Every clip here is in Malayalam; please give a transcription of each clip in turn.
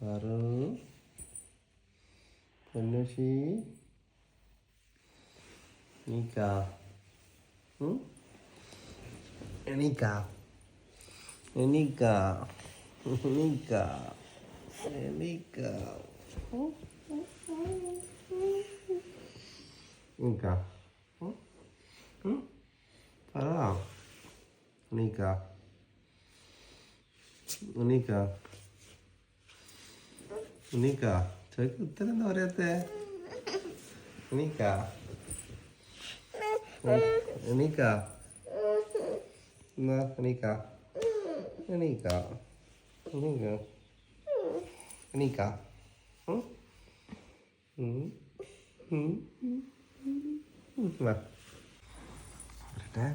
പാറു പൊന്നുഷി എണീക്കാ എണീക്കാ എണീക്കാ എണീക്കാ എണീക്കാ എണീക്കാ പറ എണീക്കാ എണീക്കാ എണീക്കാ ചോദിക്ക് ഉത്തരം എന്താ പറയാത്തെ എണീക്കാ എണീക്കാ എന്നാ എണീക്കാ എണീക്കാ എണീക്കാ എണീക്കാ വരട്ടെ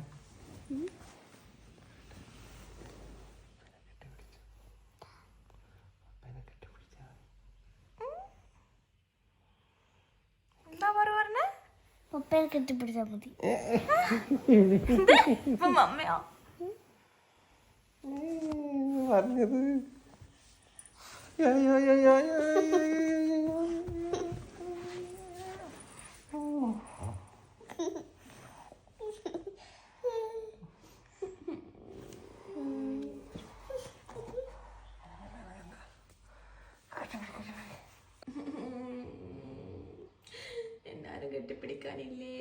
പപ്പയെ കെട്ടിപ്പിടിച്ചാൽ മതി. പറഞ്ഞത് എന്നാലും കെട്ടിപ്പിടിക്കാനില്ലേ?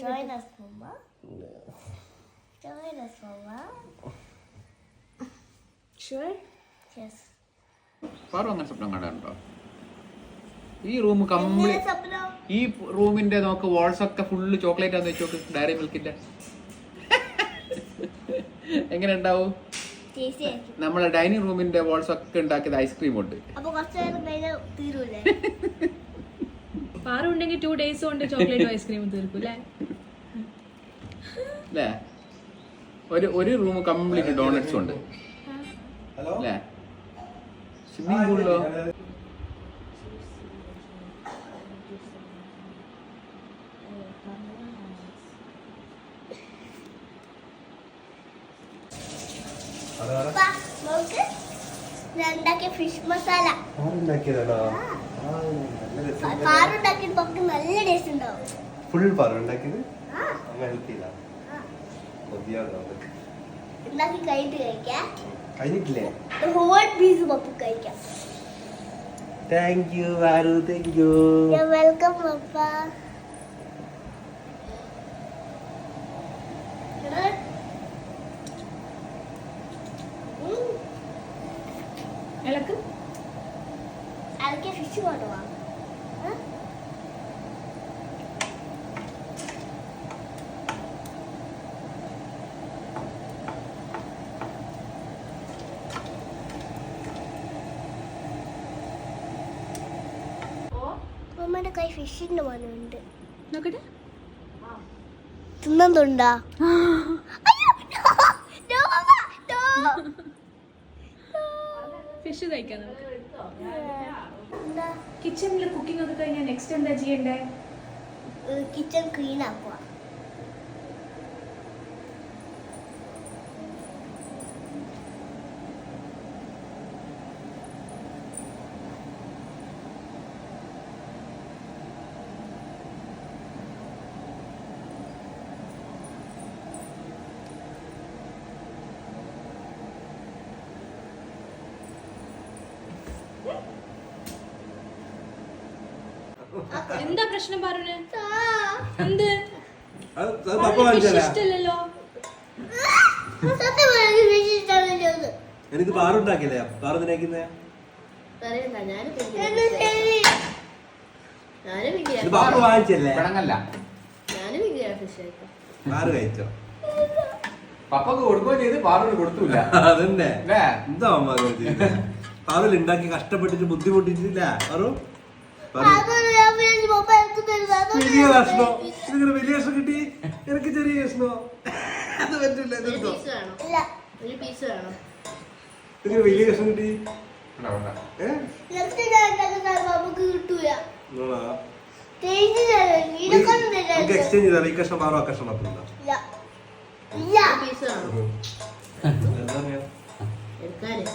Join us, Mama. Join us, Mama. Sure? Yes. Paru അങ്ങനെ സ്വപ്നം കണ്ടിട്ടുണ്ടോ? ഈ റൂം കംപ്ലീറ്റ്, ഈ റൂമിന്റെ നോക്ക് വാൾസ് ഒക്കെ ഫുള്ള് ചോക്ലേറ്റ് ആണെന്ന് വെച്ചോക്ക്. ഡയറി മിൽക്കിന്റെ എങ്ങനെ ഉണ്ടാവും? നമ്മളെ ഡൈനിങ് റൂമിന്റെ വാൾസ് ഒക്കെ ഉണ്ടാക്കിയത് ഐസ്ക്രീം ഉണ്ട്. പാറ ഉണ്ടെങ്കിൽ 2 days കൊണ്ട് ചോക്ലേറ്റും ഐസ്ക്രീമും തീർക്കും അല്ലേ? ഒരു റൂം കംപ്ലീറ്റ് ഡോണറ്റ്സ് ഉണ്ട് അല്ലേ? സ്വിമ്മിംഗ് പൂളിലോ? ഫിഷ് മസാല നല്ല ടേസ്റ്റ് ഉണ്ടാവും. ഫുൾ പാറ ഉണ്ടാക്കിയത് ഉണ്ടാക്കി കഴിഞ്ഞിട്ട് കഴിക്കാം. കഴിഞ്ഞിട്ടില്ലേ? ഹോൾ പീസ് പപ്പു കഴിക്കാം. Thank you Paaru, thank you. Welcome പപ്പ. അതൊക്കെ ഫിഷ് കൊണ്ടുപോവാം. അമ്മയുടെ കൈ ഫിഷിന്റെ മണമുണ്ട്. നോക്കട്ടെ. തിന്നുന്നുണ്ടാ? ഫിഷ് കഴിക്കാം നമുക്ക്. കിച്ചണിൽ കുക്കിംഗ് ഒക്കെ കഴിഞ്ഞാൽ നെക്സ്റ്റ് എന്താ ചെയ്യണ്ടേ? കിച്ചൺ ക്ലീൻ ആക്കുക. എന്താ പ്രശ്നം പറഞ്ഞ? എന്ത് ഇഷ്ടല്ലോ? എനിക്ക് പാറുണ്ടാക്കില്ലേ? പാറു നിനക്കുന്നേ പാറു വാങ്ങിച്ചല്ലേ? പാറു കഴിച്ചോ? പപ്പക്ക് കൊടുക്കുകയും ചെയ്ത് പാറുവിന് കൊടുത്തൂല്ല. അതന്നെ എന്താ അമ്മ പാറുവിൽ ഉണ്ടാക്കി കഷ്ടപ്പെട്ടിട്ട് ബുദ്ധിമുട്ടിട്ടില്ല. പാറു വലിയ കഷ്ണോ? ഇതിങ്ങനെ വലിയ കഷ്ണം കിട്ടി, എനിക്ക് ചെറിയ കഷ്ണോ? അത് പറ്റില്ല. ഇതിങ്ങനെ വലിയ കഷ്ണം കിട്ടി. നമുക്ക് എക്സ്ചേഞ്ച് ചെയ്താൽ ഈ കഷ്ണം പാറു ആ കഷ്ണം മാത്രം ഇല്ല പീസ് എന്താ പറയാ എടുക്കാല്ലേ